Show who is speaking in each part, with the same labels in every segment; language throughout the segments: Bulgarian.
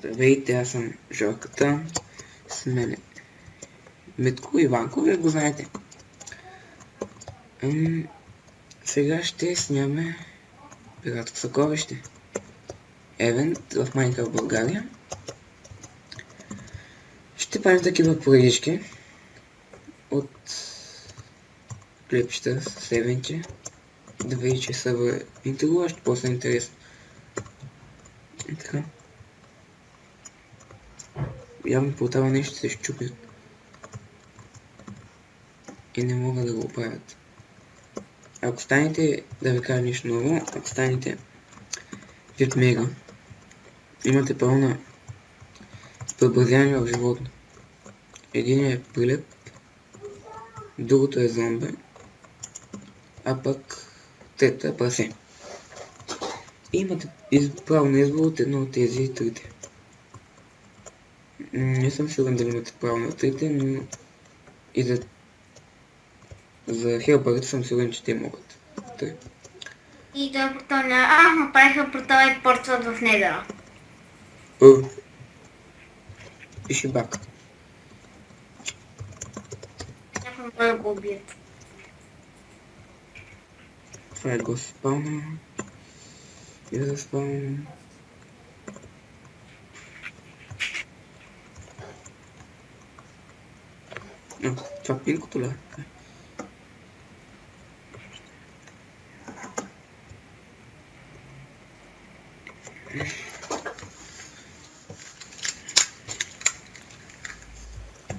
Speaker 1: Здравейте, аз съм Жорката. С мен е Митко Иванко, вие го знаете. Сега ще сняме пиратско съкровище. Евент в Майнкрафт България. Ще правим такива поредички от клипчета с евенти. Да види, че са интригува, ще после интересно. И така. Явно по това нещо се щупят. И не могат да го оправят. Ако станете, да ви кажа нещо ново, ако станете Вид Мега, имате право на преобразяване в животно. Един е прилеп, другото е зомби, а пък трета е прасе. И имате право на избор от едно от тези трите. Не съм сигурен дали имате право на трите, но и за хелбърите съм сигурен, че те могат. Три.
Speaker 2: И той портал направиха портал и портват в недъра.
Speaker 1: Пиши бак.
Speaker 2: Някой може да го убият.
Speaker 1: Това е го спална. И да спална. Това пинкото ли?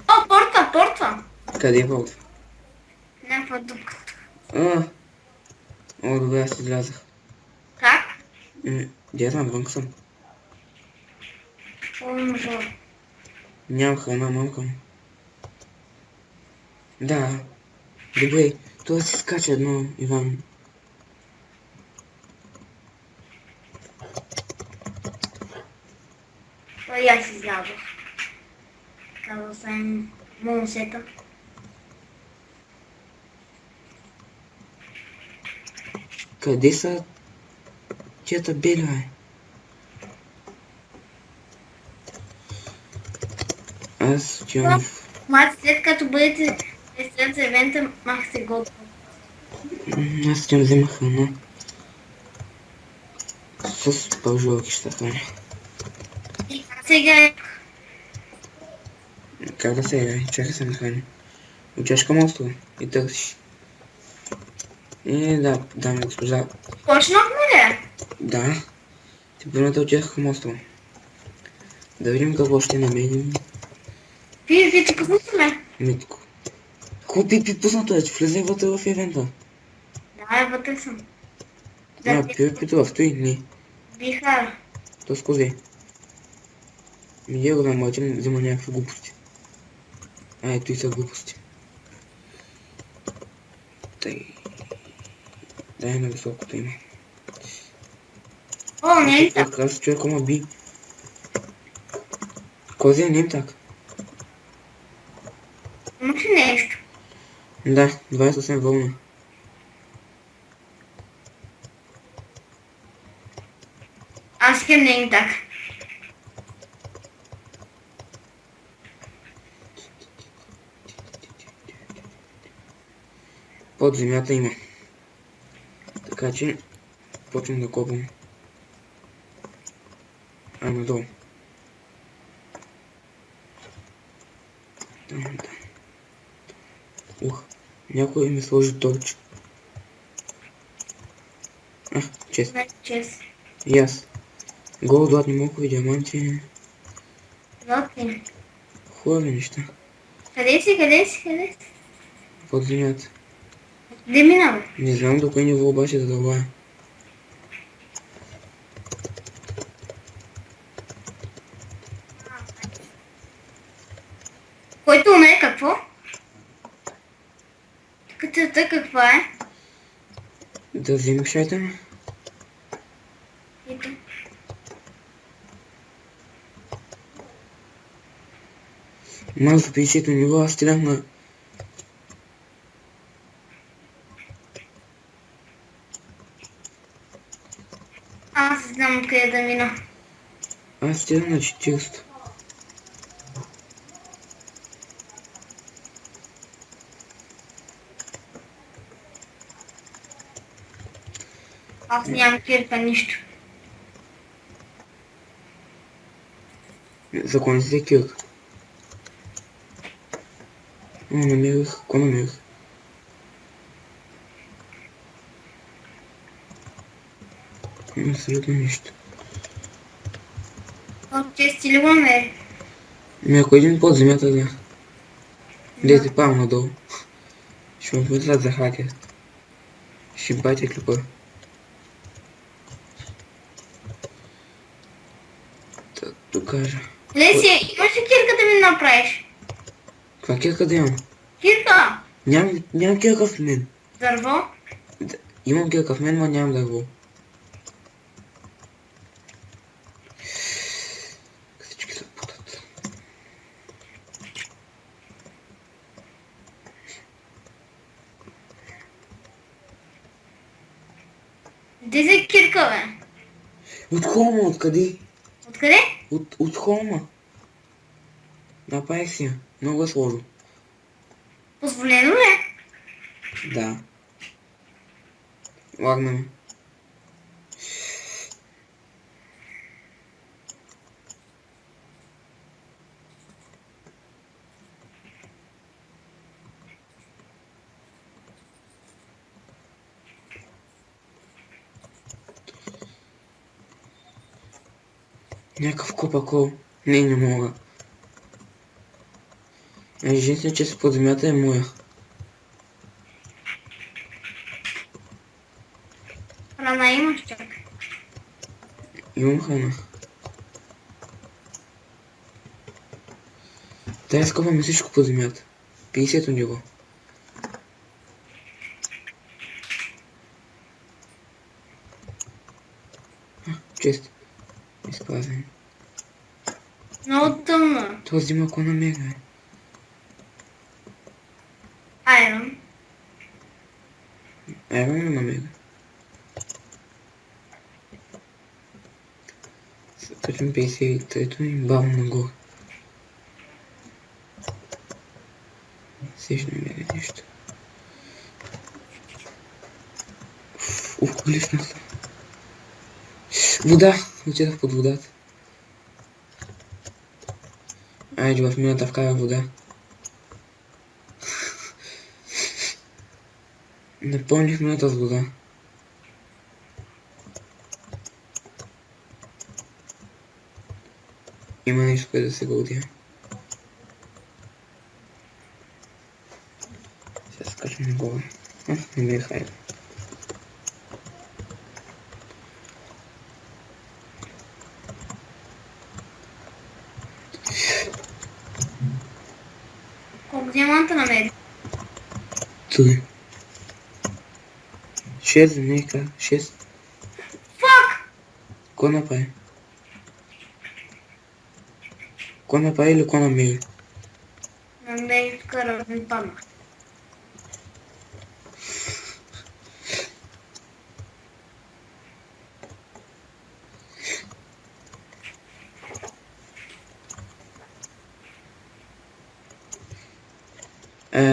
Speaker 2: О, портва!
Speaker 1: Къде е вълт?
Speaker 2: Някаква дупка.
Speaker 1: О, добре, аз излязах.
Speaker 2: Как?
Speaker 1: Де знам, вънка съм.
Speaker 2: Умжо.
Speaker 1: Нямам храна, мамка му. Да. Добре, това си скача едно, Иван.
Speaker 2: И аз излязох. Казал съм монсета.
Speaker 1: Къде са тията бели, бе? Аз отивам в...
Speaker 2: Мати, след като бъдете след за евента, мах се готово.
Speaker 1: Аз отивам взема храна. С пържолки ще храня.
Speaker 2: И сега
Speaker 1: Как да се играе? Чакай се нахраня. Отиваш към острова и търсиш. Да, дами госпожа.
Speaker 2: почнахме ли?
Speaker 1: Да. Ти първата отивах към острова. Да видим какво ще намерим.
Speaker 2: Вие ти пуснахме?
Speaker 1: Митко. Какво пипи пуснато е? Влезай вътре в евента.
Speaker 2: Да, вътре съм.
Speaker 1: Пипито в той? Не.
Speaker 2: Биха.
Speaker 1: То с козе. Ми го да мълчим, взема някакви глупости. Ето и са глупости. Тъй. Дай на високото има.
Speaker 2: О, не е така.
Speaker 1: Аз човек ма би. Козе не е так.
Speaker 2: Имаш ли нещо?
Speaker 1: Да, 28 вълна.
Speaker 2: Аз хем не е так.
Speaker 1: Под земята има. Така че почвам да копам. Надолу. Там. Някой ми сложи торч. Чест.
Speaker 2: Чест.
Speaker 1: И аз. Гол, златни мокови, диаманти.
Speaker 2: Златни.
Speaker 1: Хубави неща.
Speaker 2: Къде си?
Speaker 1: Под земята.
Speaker 2: Де минава?
Speaker 1: Не знам до кое ниво обаче да дълбая.
Speaker 2: Който умее какво? Като каква е?
Speaker 1: Да вземем шайтана.
Speaker 2: Ето.
Speaker 1: Маз до 50-то ниво, аз стигнах на...
Speaker 2: Аз знам къде да мина.
Speaker 1: Аз стигна на 40.
Speaker 2: Аз нямам кирка нищо.
Speaker 1: Закони си кирка. О, намерих. Какво намерих? Абсолютно нищо.
Speaker 2: От чести ли го намери?
Speaker 1: Ако един под земята да. Дайте пам надолу. Ще му помислят за хакер. Ще батя клипа. Да докажа.
Speaker 2: Леси, имаш ли кирка да ми направиш?
Speaker 1: Каква кирка да имам?
Speaker 2: Кирка!
Speaker 1: Нямам кирка в мен.
Speaker 2: Дърво?
Speaker 1: Имам кирка в мен, но нямам дърво. Всички се путат.
Speaker 2: Де се кирка, бе?
Speaker 1: От холма, откъде?
Speaker 2: Откъде?
Speaker 1: От холма. Направих си я. Много е сложно.
Speaker 2: Позволено ли?
Speaker 1: Да. Лагна ми. Някакъв копакол. Не мога. Единствено, че си под земята е моя.
Speaker 2: Храна имаш, чак.
Speaker 1: Имам храна. Да, изкопваме всичко под земята. 50-то ниво. Чест. Изпазен.
Speaker 2: Много тъмно.
Speaker 1: Този има ако намеря.
Speaker 2: Айрон.
Speaker 1: Ева ме намеря. Точно 53-то и бавно нагоре. Все ще намеря нещо. Улеснах се. Вода! Отидах под водата. Айде в мината вкара вода. Напълних мината с вода. Има нещо, което да се гълдя. Сега скачам нагоре. Не ме е хайде.
Speaker 2: Колко диаманта намери?
Speaker 1: 3. 6, не как? 6.
Speaker 2: Фак!
Speaker 1: Какво направи? Какво направи или какво намери?
Speaker 2: Намери вкара ми падна.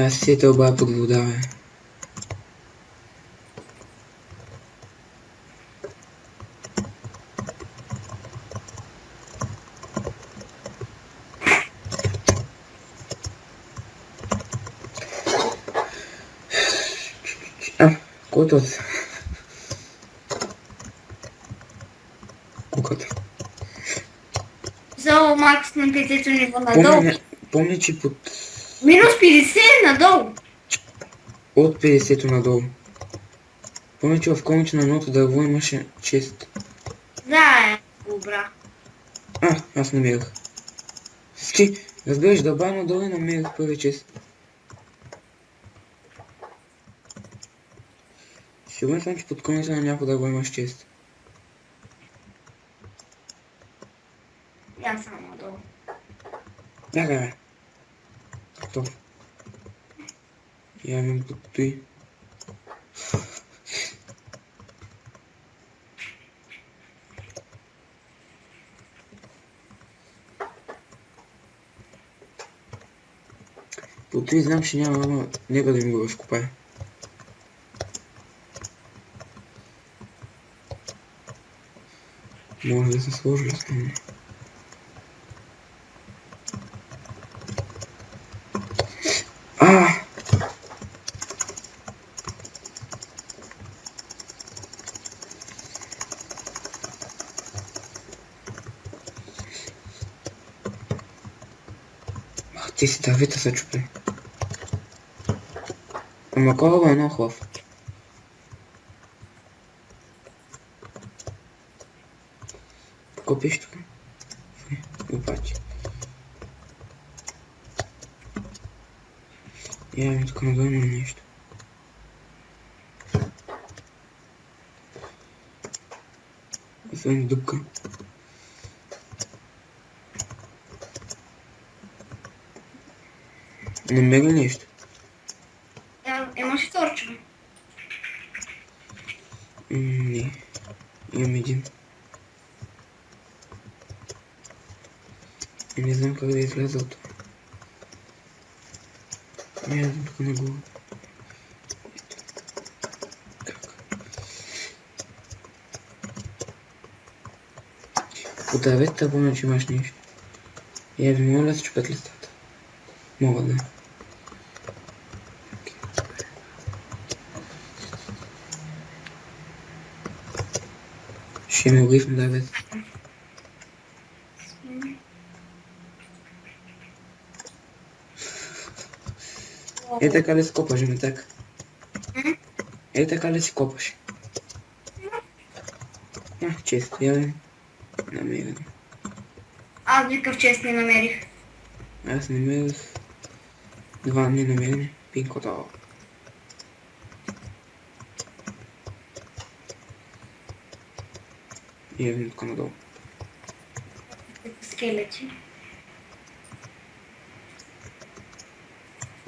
Speaker 1: Си е тълба под вода, бе. Кото се. Куката.
Speaker 2: За макс на 50 ниво надолу.
Speaker 1: Помня, че под...
Speaker 2: Минус 50 надолу.
Speaker 1: От 50-то надолу. Помня, че в комната на едното дърво имаше чест.
Speaker 2: Да, добра.
Speaker 1: Аз намерих. Ски, разбираш, дълба надолу и намерих първи чест. Сигурен съм, че под конеца на някой дърво имаш чест.
Speaker 2: Я съм надолу.
Speaker 1: Бягай, бе. Готов. Явим под той. По 3 знам, че няма, ама нека да ми го разкопая. Може да се сложи с мен. Ти си дървета са чупли. Ама кораба е много хубав. Копиш тук. Обаче. Я тук надолу има нещо. Освен дупка. Намери нещо.
Speaker 2: Имаш торча.
Speaker 1: Не. Имам един. И не знам как да изляза от това. Я тук на глава. По дърветата помня, че имаш нещо. Я ви моля да се чупят листата. Мога да. Ще ми обрив на дърветата. Е така ли си копаш, ме така? Е така ли си копаш? Често, я намеря.
Speaker 2: Аз никакъв чест не намерих.
Speaker 1: Аз намерих два ненамерени пинкота. И един тук надолу.
Speaker 2: Скелети.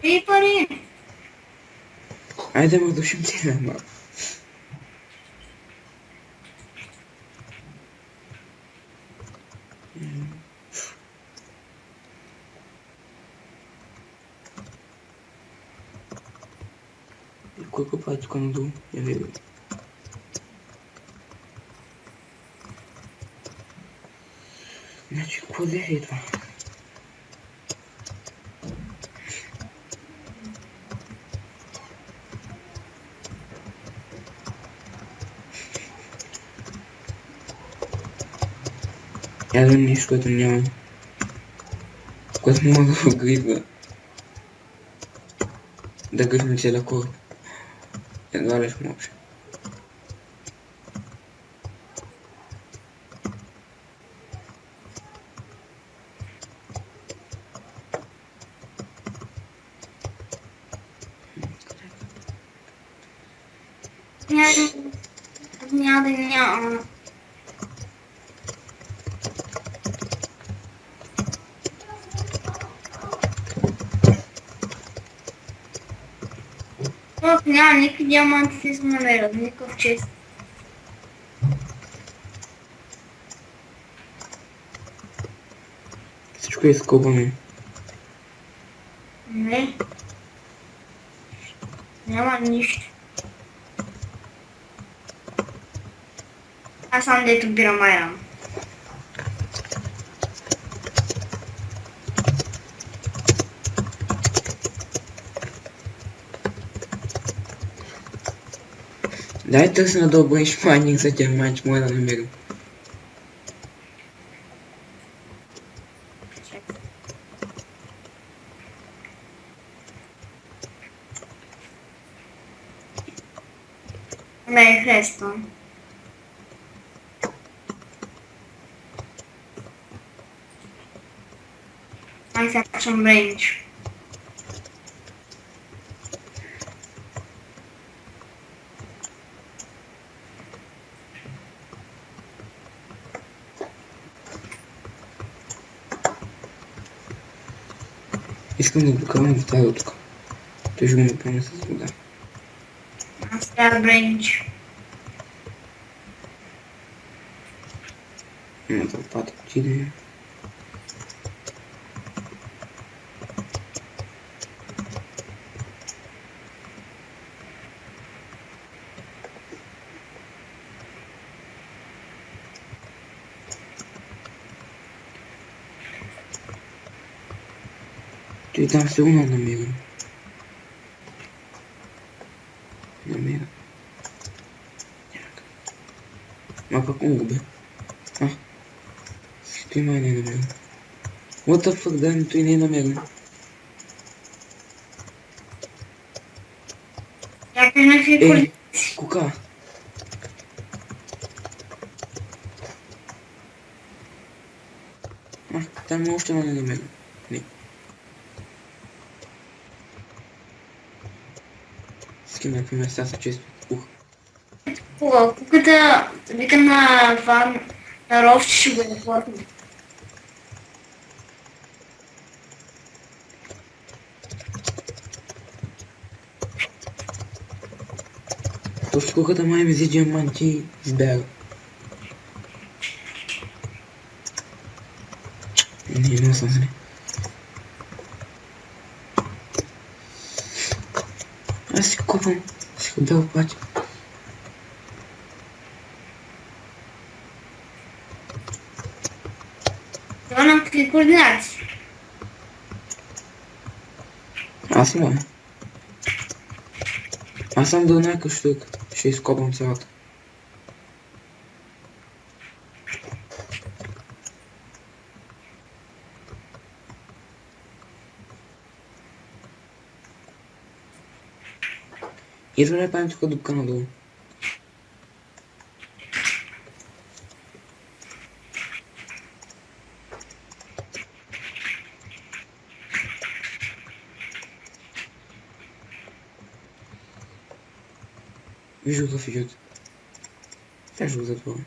Speaker 2: И пари!
Speaker 1: Айде ме душим ти, ама. Кой копае тук надолу? Я не видя. Значи, какво да е това? Я дам нещо, което нямам. Което мога да гризна. Да гризна целия кораб. Едва ли ще може.
Speaker 2: Няма. Няма никакви диаманти не съм намерил, никакъв чест.
Speaker 1: Всичко е изкопано.
Speaker 2: Не. Няма нищо. Аз сам дето бирам айран.
Speaker 1: Дай търся на добър шмайнинг за диамант, мога да намерим.
Speaker 2: Намерих рестон. Ай сега качвам рейндж.
Speaker 1: Искам да докарам в тази тук. Той ще го напълня с вода.
Speaker 2: Аз трябва рейндж.
Speaker 1: На тълпата отиде. Той там сигурно намира. Намира. Ма пък он го бе. Той май не е намерил. What the fuck, да, той не е намерил.
Speaker 2: Чакай на фигури.
Speaker 1: Кука. Там още не е намерил. Не. Всички някакви места са често.
Speaker 2: Куката вика на това на ров, че ще го репортне.
Speaker 1: Точно куката май ми взе диаманти и избяга. Не съм зле. Аз си купам. Си бел пати.
Speaker 2: Това на какви координати?
Speaker 1: Аз ли? Аз съм до някакъв штук. Ще изкопам цялата. Идва да правим тук дупка надолу. Вижу какъв идет. Сега ще го затворя.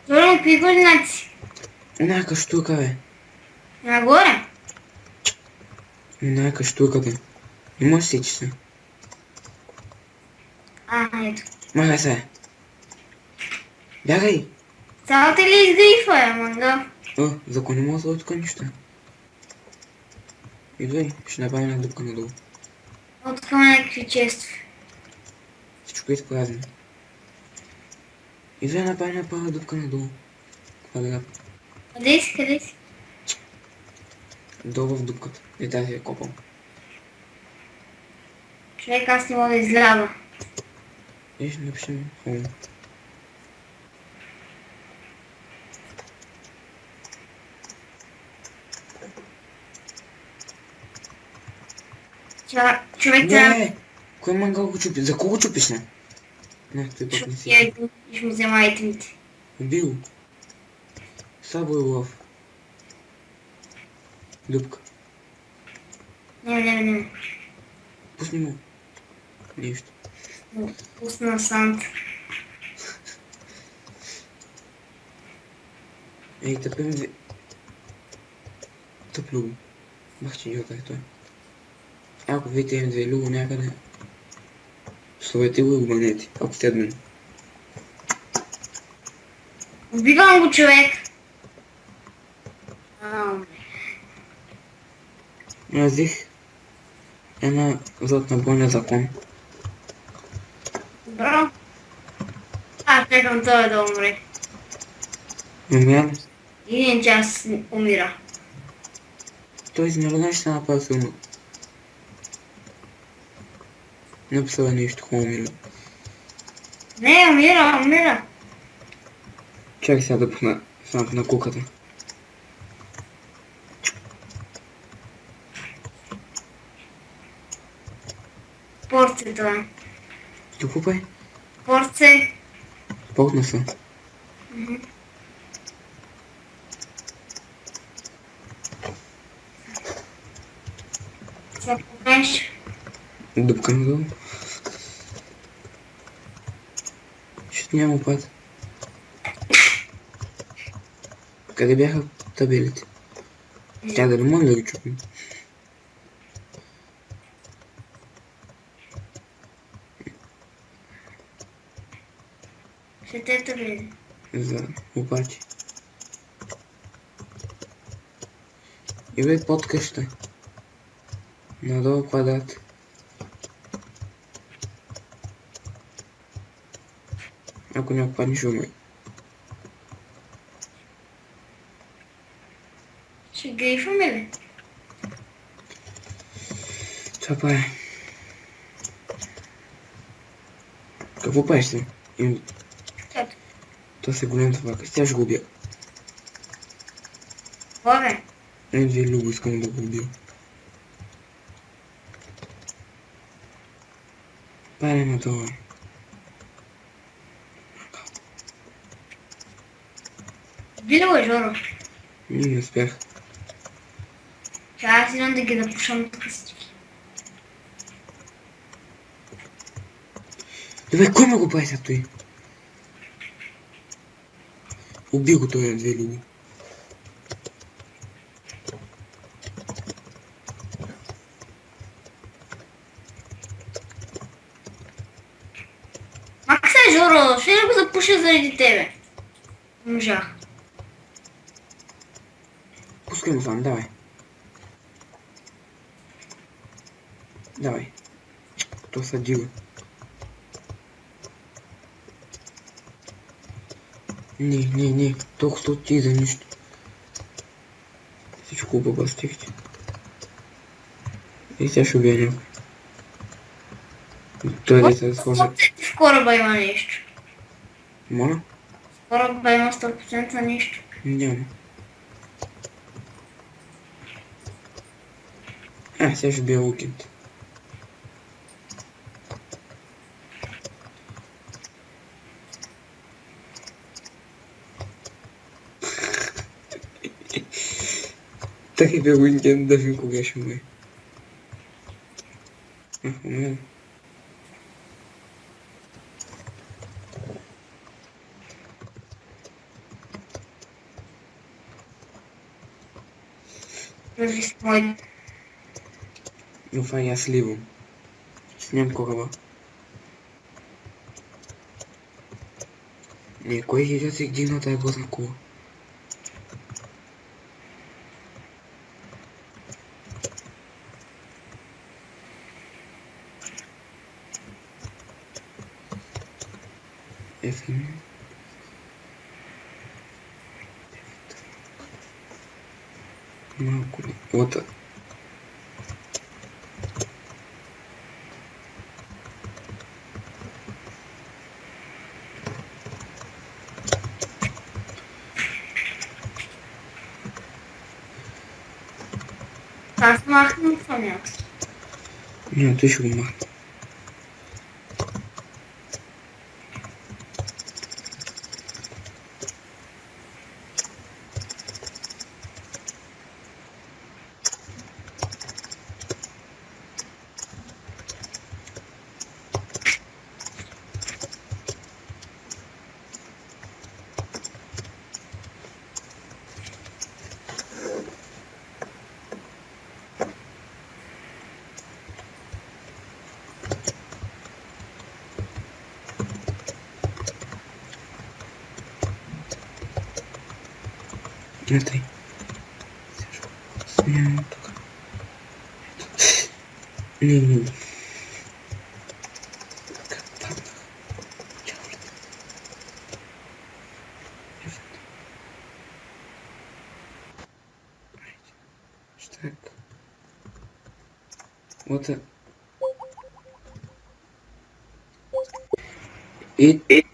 Speaker 2: Това на какви координати?
Speaker 1: Някакъв штука, бе.
Speaker 2: Нагоре?
Speaker 1: Някакъв штука, бе. Не може да сечи се.
Speaker 2: Ето.
Speaker 1: Махай се. Бягай!
Speaker 2: Цялата ли изгрифа, мангал?
Speaker 1: За кой не мога да сложи тук нищо? Идвай, ще направим една дупка надолу.
Speaker 2: Откъм някакви честви.
Speaker 1: Всичко е изпразно. Идвай, направим една пара дупка надолу. Квадрат.
Speaker 2: Къде си, къде си?
Speaker 1: Долу в дупката. И тази я копам.
Speaker 2: Човек, аз не мога да излява.
Speaker 1: И ще напишем home.
Speaker 2: Човек трябва...
Speaker 1: Не! Кой мангал го чупи? За кого чупиш, не? Не, той пък не си.
Speaker 2: Ще му взема айтемите.
Speaker 1: Убил. Слабо е лов. Дупка.
Speaker 2: Не.
Speaker 1: Пусни му. Нищо.
Speaker 2: Пусна Сант.
Speaker 1: Ей, тъпим две. Тъп люго. Бах, че идиота е той. Ако видите им две люго някъде, словете го и го банете, ако сте админ.
Speaker 2: Убивам го, човек.
Speaker 1: Аз взех една златна бойна закон.
Speaker 2: Браво. Аз чакам той да умре.
Speaker 1: Умря ли?
Speaker 2: Един час умира.
Speaker 1: Той изненада ще направи силно. Написала нещо хубаво, мило.
Speaker 2: Не, умира.
Speaker 1: Чакай сега да пусна само на куката.
Speaker 2: Порце това.
Speaker 1: Докупай.
Speaker 2: Порце.
Speaker 1: Полтна са.
Speaker 2: Сега покажеш.
Speaker 1: Дупка надолу. Ще няма опад. Къде бяха табелите? Тя да не може да ги чупим.
Speaker 2: Ще те табели.
Speaker 1: За опати. И бе под къща. Надолу квадрат. Ако не паднеш, умри.
Speaker 2: Ще гейфаме ли?
Speaker 1: Това прави. Какво правиш сега?
Speaker 2: Ето.
Speaker 1: Това се голям това. Сега ще го убия.
Speaker 2: Бобе.
Speaker 1: Две любо искам да го убия. Падай на това.
Speaker 2: Би ли го, Жоро?
Speaker 1: Не успях.
Speaker 2: Аз идвам да ги напушам тук всички.
Speaker 1: Добре, кой ме го прави сега той? Уби го той на две любо.
Speaker 2: Макса, Жоро, ще ли го запуша заради тебе? Не можах.
Speaker 1: Пускай му там, давай. Давай. То съди го. Не. Толкова ти за нищо. Всичко обабастихте. И сега ще убия някой. Той да се схожа.
Speaker 2: В кораба има нещо.
Speaker 1: Моля?
Speaker 2: В кораба има 100% нещо.
Speaker 1: Няма. Сега ще бия уикенд. Так и бия уикенд да видим кога ще умре. Умре.
Speaker 2: Прави с мой.
Speaker 1: Но това я сливам. Сням кораба. Не, кой идиот се гдигна тая грозна кола? F1. Малко ли? Вот.
Speaker 2: Аз махнам това някак.
Speaker 1: Не, той ще го махне. Смотри. Снимем только. Не. Так. Вот. И